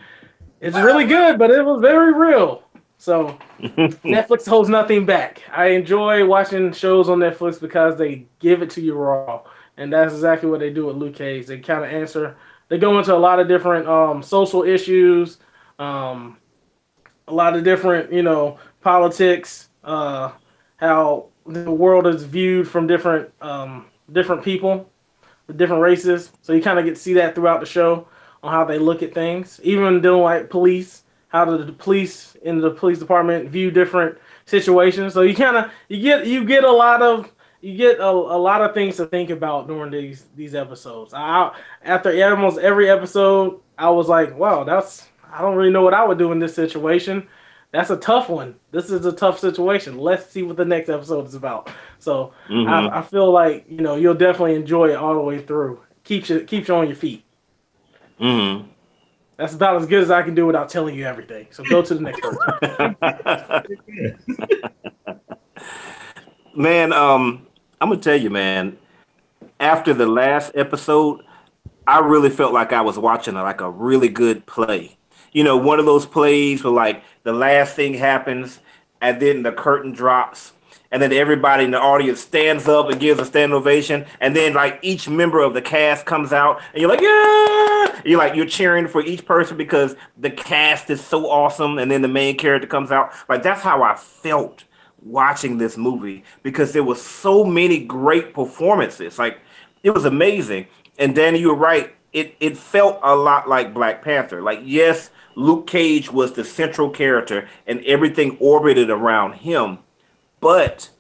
it's really good, but it was very real. So Netflix holds nothing back. I enjoy watching shows on Netflix because they give it to you raw, and that's exactly what they do with Luke Cage. They kind of answer. They go into a lot of different social issues, um, a lot of different, politics, how the world is viewed from different people, different races. So you kind of get to see that throughout the show on how they look at things. Even dealing like police, how the police in the police department view different situations. So you get a lot of things to think about during these episodes. After almost every episode, I was like, wow, I don't really know what I would do in this situation. That's a tough one. This is a tough situation. Let's see what the next episode is about. So I feel like you'll definitely enjoy it all the way through. Keeps you on your feet. Mm-hmm. That's about as good as I can do without telling you everything. So go to the next person. Man, I'm gonna tell you, man. After the last episode, I really felt like I was watching a really good play. One of those plays where like the last thing happens and then the curtain drops and then everybody in the audience stands up and gives a standing ovation and then like each member of the cast comes out and you're like, yeah, you're cheering for each person because the cast is so awesome and then the main character comes out. Like that's how I felt watching this movie because there was so many great performances. Like it was amazing. And Danny, you were right. It felt a lot like Black Panther. Like, yes, Luke Cage was the central character and everything orbited around him. But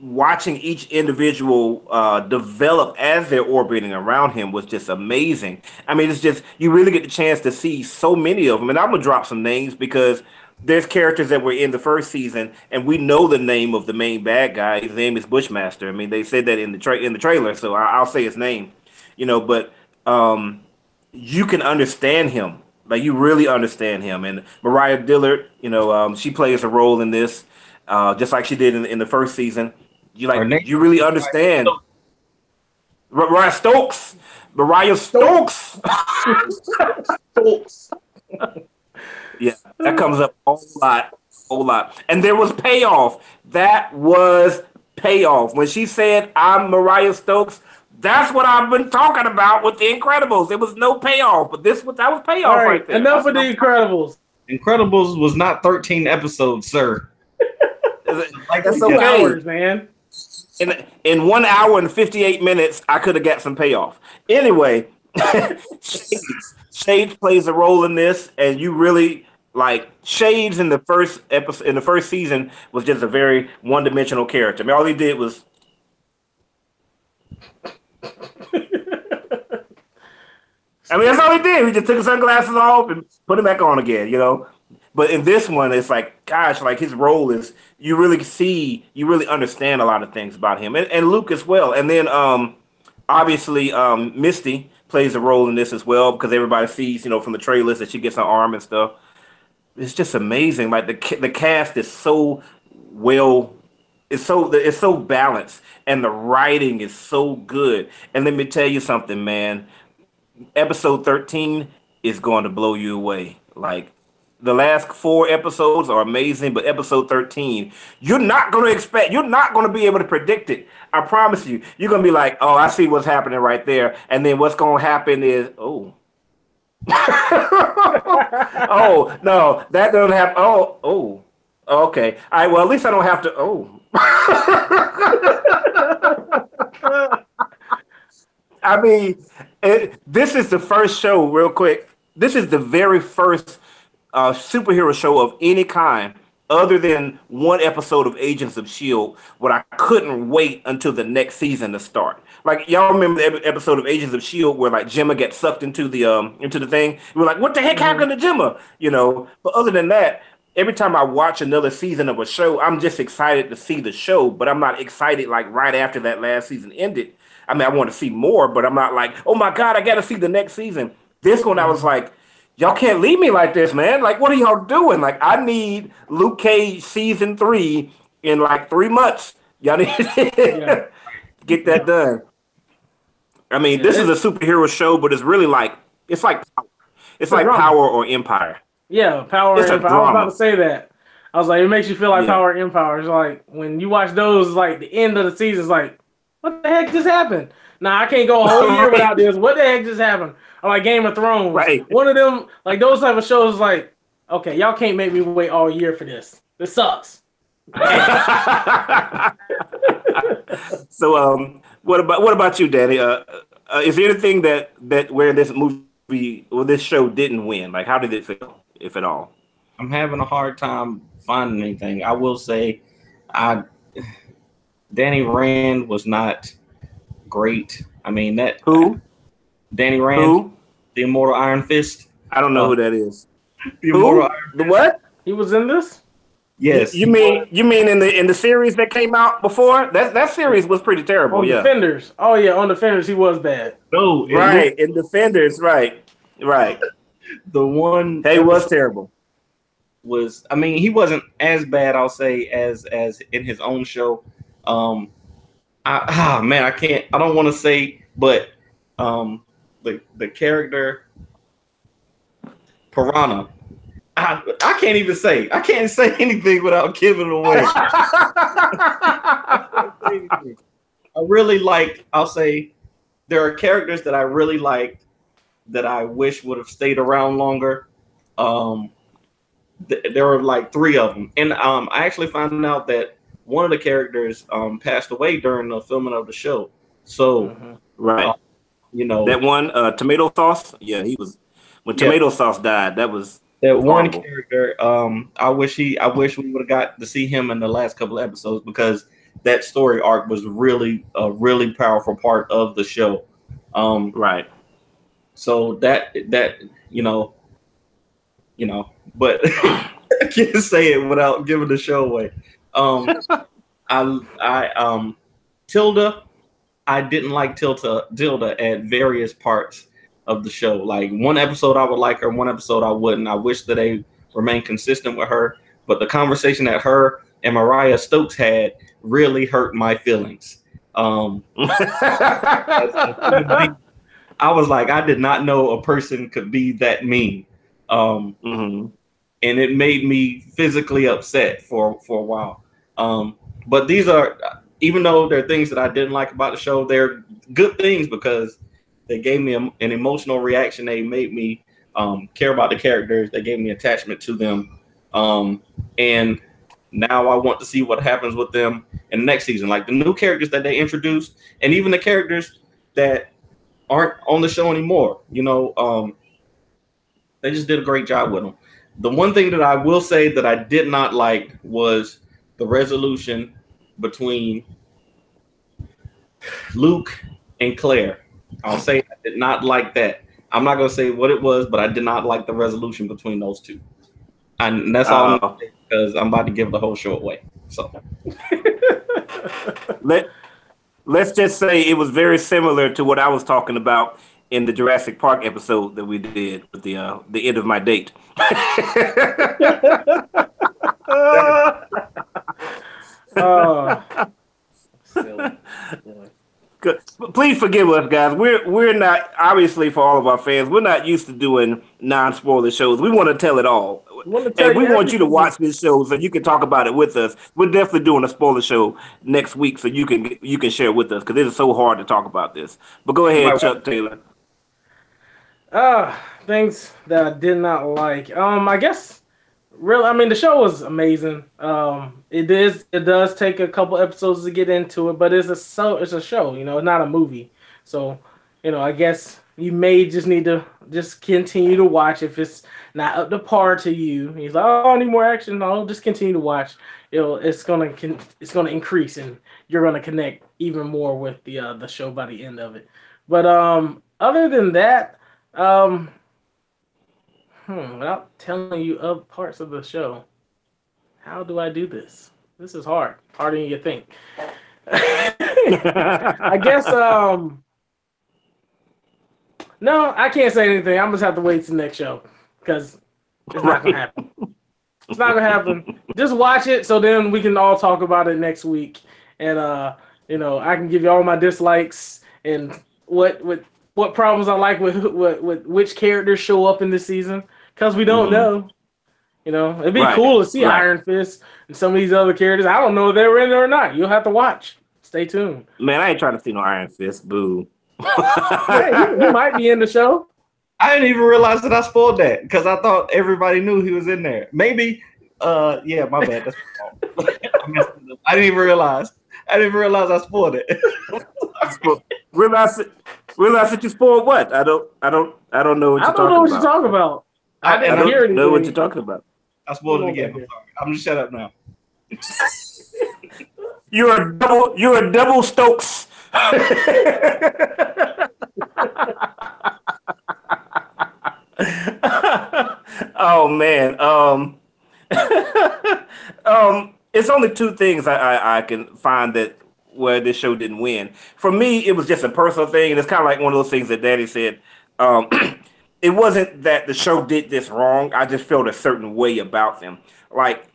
watching each individual develop as they're orbiting around him was just amazing. I mean, it's just, you really get the chance to see so many of them. And I'm going to drop some names because there's characters that were in the first season, and we know the name of the main bad guy. His name is Bushmaster. I mean, they said that in the trailer, so I'll say his name. But you can understand him. Like you really understand him. And Mariah Dillard, she plays a role in this, just like she did in the first season. You really understand. Mariah Stokes. Mariah Stokes. Stokes. Yeah, that comes up a whole lot. And there was payoff. That was payoff. When she said, I'm Mariah Stokes, that's what I've been talking about with The Incredibles. There was no payoff, but that was payoff right there. Enough of The Incredibles. Incredibles was not 13 episodes, sir. That's okay. Hours, man. In 1 hour and 58 minutes, I could have got some payoff. Anyway, Shades plays a role in this, and you really like Shades in the first episode, in the first season, was just a very one-dimensional character. I mean, all he did was. I mean, that's all he did. He just took his sunglasses off and put them back on again, But in this one, it's like, gosh, like his role is, you really understand a lot of things about him. And Luke as well. And then, obviously, Misty plays a role in this as well because everybody sees, from the trailers that she gets her arm and stuff. It's just amazing. Like the cast is so well, it's so balanced and the writing is so good. And let me tell you something, man. Episode 13 is going to blow you away. Like the last 4 episodes are amazing, but episode 13, you're not going to be able to predict it. I promise you. You're going to be like, oh, I see what's happening right there. And then what's going to happen is, oh. Oh, no, that doesn't happen. Oh, okay. All right, well, at least I don't have to, I mean, this is the first show, real quick. This is the very first superhero show of any kind, other than one episode of Agents of S.H.I.E.L.D., where I couldn't wait until the next season to start. Like, y'all remember the episode of Agents of S.H.I.E.L.D. where, like, Gemma gets sucked into the thing? We're like, what the heck happened to Gemma? But other than that, every time I watch another season of a show, I'm just excited to see the show, but I'm not excited, like, right after that last season ended. I mean, I want to see more, but I'm not like, oh, my God, I got to see the next season. This one, I was like, y'all can't leave me like this, man. Like, what are y'all doing? Like, I need Luke Cage season 3 in like 3 months. Y'all need to get that done. I mean, this is a superhero show, but it's really like it's like drama. Power or Empire. Yeah, Power It's and a Empire. I was about drama. to say that. I was like, it makes you feel like Yeah. Power and Empire. It's like when you watch those, it's like the end of the season, it's like, what the heck just happened? Nah, I can't go a whole year without this. What the heck just happened? Or like Game of Thrones. Right. One of them, like those type of shows, like, okay, y'all can't make me wait all year for this. This sucks. So, what about you, Danny? Is there anything that where this movie or this show didn't win? Like, how did it feel, if at all? I'm having a hard time finding anything. I will say, Danny Rand was not great. I mean that Who? Danny Rand, Who? the Immortal Iron Fist. I don't know who that is. The Who? Immortal Iron The what? He was in this? Yes. You mean in the series that came out before? That series was pretty terrible. On Defenders. Oh yeah, on Defenders he was bad. No, Right, in Defenders, right. The one He was terrible. was, I mean, he wasn't as bad, I'll say, as in his own show. Man, I don't want to say, but the character Piranha, I can't even say. I can't say anything without giving it away. I really liked, I'll say, there are characters that I really liked that I wish would have stayed around longer. There were like 3 of them. And I actually found out that one of the characters passed away during the filming of the show. So, right. You know. That one, Tomato Sauce? Yeah, he was, when Tomato Sauce died, that was that horrible. One character, I wish we would have got to see him in the last couple of episodes, because that story arc was really a really powerful part of the show. Right. So that but I can't say it without giving the show away. Tilda, I didn't like Tilda at various parts of the show. Like one episode I would like her, one episode I wouldn't. I wish that they remained consistent with her, but the conversation that her and Mariah Stokes had really hurt my feelings. I was like, I did not know a person could be that mean. And it made me physically upset for a while. But these are, even though there are things that I didn't like about the show, they're good things because they gave me an emotional reaction. They made me care about the characters. They gave me attachment to them. And now I want to see what happens with them in the next season. Like the new characters that they introduced, and even the characters that aren't on the show anymore. They just did a great job with them. The one thing that I will say that I did not like was the resolution between Luke and Claire. I'll say I did not like that. I'm not going to say what it was, but I did not like the resolution between those two. And that's all I'm going to say, because I'm about to give the whole show away. So let's just say it was very similar to what I was talking about in the Jurassic Park episode that we did with the end of my date. Silly. Good. Please forgive us, guys. We're not, obviously, for all of our fans, we're not used to doing non-spoiler shows. We want to tell it all. And we want you to watch this show so you can talk about it with us. We're definitely doing a spoiler show next week so you can share it with us, because it is so hard to talk about this. But go ahead, Chuck Taylor. Things that I did not like. I guess really, I mean, the show was amazing. It does take a couple episodes to get into it, but it's a show, it's not a movie. So, I guess you may just need to just continue to watch if it's not up to par to you. He's like, oh, I need more action. No, just continue to watch. It's gonna increase, and you're gonna connect even more with the show by the end of it. But other than that, without telling you of parts of the show, how do I do this? This is hard. Harder than you think. I guess, no, I can't say anything. I'm just have to wait till the next show, because it's not going to happen. It's not going to happen. Just watch it, so then we can all talk about it next week. And, I can give you all my dislikes and what problems I like with which characters show up in this season because we don't know. You know, it'd be cool to see Iron Fist and some of these other characters. I don't know if they're in there or not. You'll have to watch. Stay tuned. Man, I ain't trying to see no Iron Fist. Boo. Yeah, he might be in the show. I didn't even realize that I spoiled that because I thought everybody knew he was in there. Maybe, yeah, my bad. That's my fault. I didn't even realize. I I spoiled it. Realize that you spoiled what? I don't know what you're talking about. I don't know what you're talking about. I didn't hear anything. Know what you're talking about. I spoiled it again. I'm sorry. I'm just shut up now. You're a double Stokes. Oh man. It's only two things I can find that where this show didn't win. For me, it was just a personal thing, and it's kind of like one of those things that Daddy said. It wasn't that the show did this wrong. I just felt a certain way about them. Like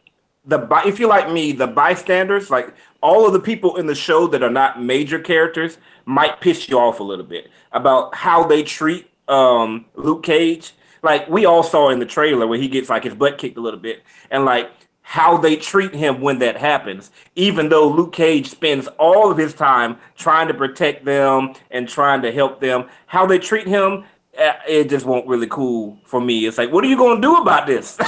if you're like me, the bystanders, like all of the people in the show that are not major characters, might piss you off a little bit about how they treat Luke Cage. Like we all saw in the trailer where he gets like his butt kicked a little bit, and like how they treat him when that happens, even though Luke Cage spends all of his time trying to protect them and trying to help them, how they treat him, it just won't really cool for me. It's like, what are you going to do about this?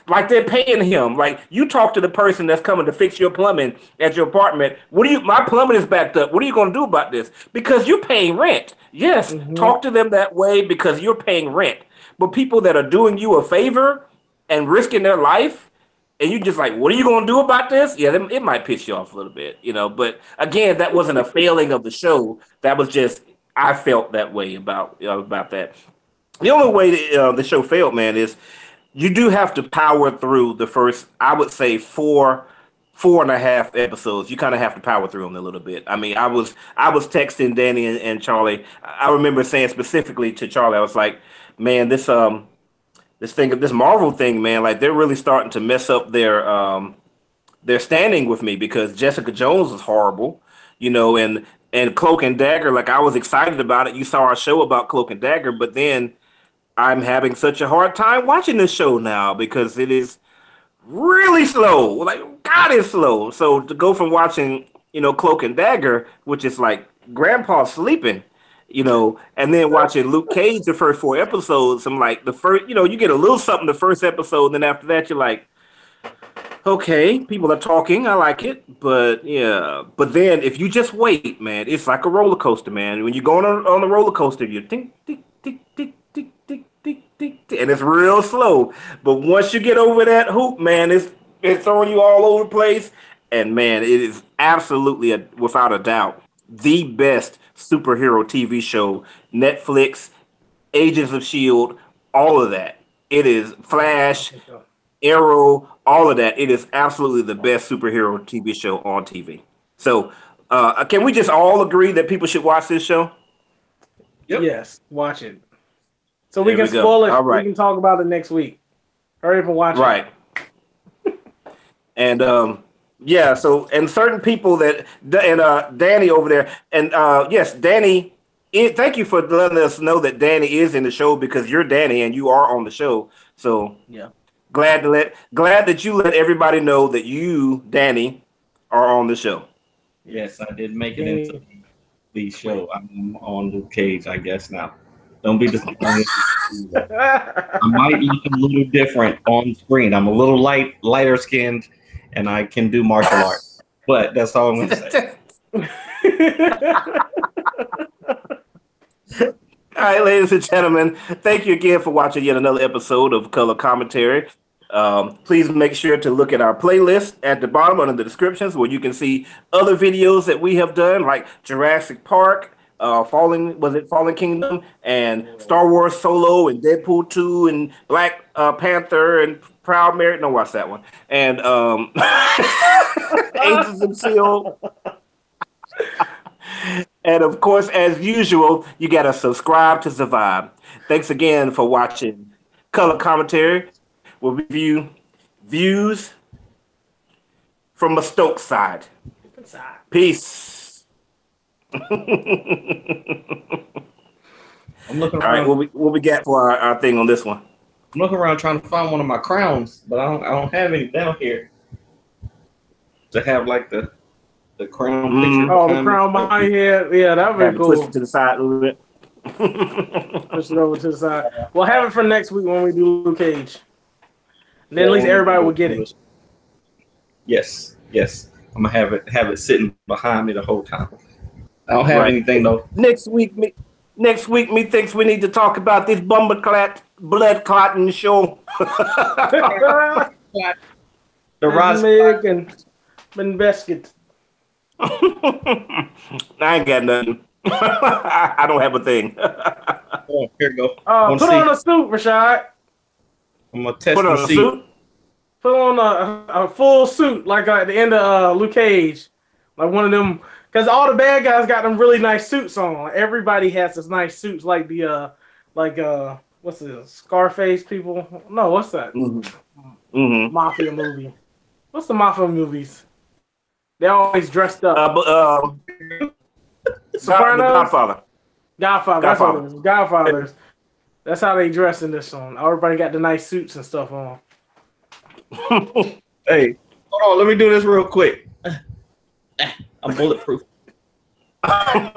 Like they're paying him. Like you talk to the person that's coming to fix your plumbing at your apartment. My plumbing is backed up. What are you going to do about this? Because you're paying rent. Yes, talk to them that way because you're paying rent. But people that are doing you a favor and risking their life, and you just like, what are you going to do about this? Yeah, it might piss you off a little bit, you know. But again, that wasn't a failing of the show. That was just I felt that way about that. The only way the show failed, man, is you do have to power through the first, I would say, four and a half episodes. You kind of have to power through them a little bit. I mean, I was texting Danny and Charlie. I remember saying specifically to Charlie, I was like, man, this Marvel thing, man, like they're really starting to mess up their standing with me because Jessica Jones was horrible, you know, and Cloak and Dagger, like I was excited about it. You saw our show about Cloak and Dagger, but then I'm having such a hard time watching this show now because it is really slow. Like God, is slow. So to go from watching, you know, Cloak and Dagger, which is like Grandpa sleeping, you know, and then watching Luke Cage the first 4 episodes, I'm like the first, you know, you get a little something the first episode, and then after that you're like, okay, people are talking, I like it, but yeah. But then if you just wait, man, it's like a roller coaster, man. When you're going on the roller coaster, you tick tick tick tick tick tick tick tick, and it's real slow. But once you get over that hoop, man, it's throwing you all over the place. And man, it is absolutely without a doubt the best superhero TV show. Netflix, Agents of S.H.I.E.L.D., all of that. It is Flash, Arrow, all of that. It is absolutely the best superhero TV show on TV. So, can we just all agree that people should watch this show? Yep. Yes, watch it. So we can spoil it. All right. We can talk about it next week. Hurry up and watch it. Right. And yeah, so and certain people that and Danny over there, and yes, Danny. Thank you for letting us know that Danny is in the show because you're Danny and you are on the show. So yeah, glad that you let everybody know that you, Danny, are on the show. Yes, I did make it into the show. I'm on Luke Cage, I guess now. Don't be disappointed. I might look a little different on screen. I'm a little lighter skinned, and I can do martial arts. But that's all I'm going to say. All right, ladies and gentlemen, thank you again for watching yet another episode of Color Commentary. Please make sure to look at our playlist at the bottom under the descriptions where you can see other videos that we have done, like Jurassic Park, Fallen Kingdom, and Star Wars Solo, and Deadpool 2, and Black Panther, and Proud Mary. No, watch that one. And Agents of S.H.I.E.L.D. And of course, as usual, you got to subscribe to survive. Thanks again for watching Color Commentary. We'll review views from a Stokes side. Peace. I'm looking All right, around. what we got for our thing on this one? I'm looking around trying to find one of my crowns, but I don't have any down here to have like the crown picture. Oh, the crown behind here. Yeah, that would be cool. Twist it to the side a little bit. Push it over to the side. We'll have it for next week when we do Luke Cage. And then at least everybody will get it. Yes. I'm gonna have it sitting behind me the whole time. I don't have anything though. Next week, me thinks we need to talk about this blood clotting show. The Ross and biscuits. I ain't got nothing. I don't have a thing. Oh, here you go. Put on a suit, Rashad. I'm gonna test the suit. Put on a full suit, like at the end of Luke Cage, like one of them. Because all the bad guys got them really nice suits on. Everybody has this nice suits, like the what's the Scarface people? No, what's that? Mafia movie. What's the mafia movies? They're always dressed up. Godfather. That's what it is. Godfathers. That's how they dress in this one. Everybody got the nice suits and stuff on. Hey, hold on. Let me do this real quick. I'm bulletproof. Have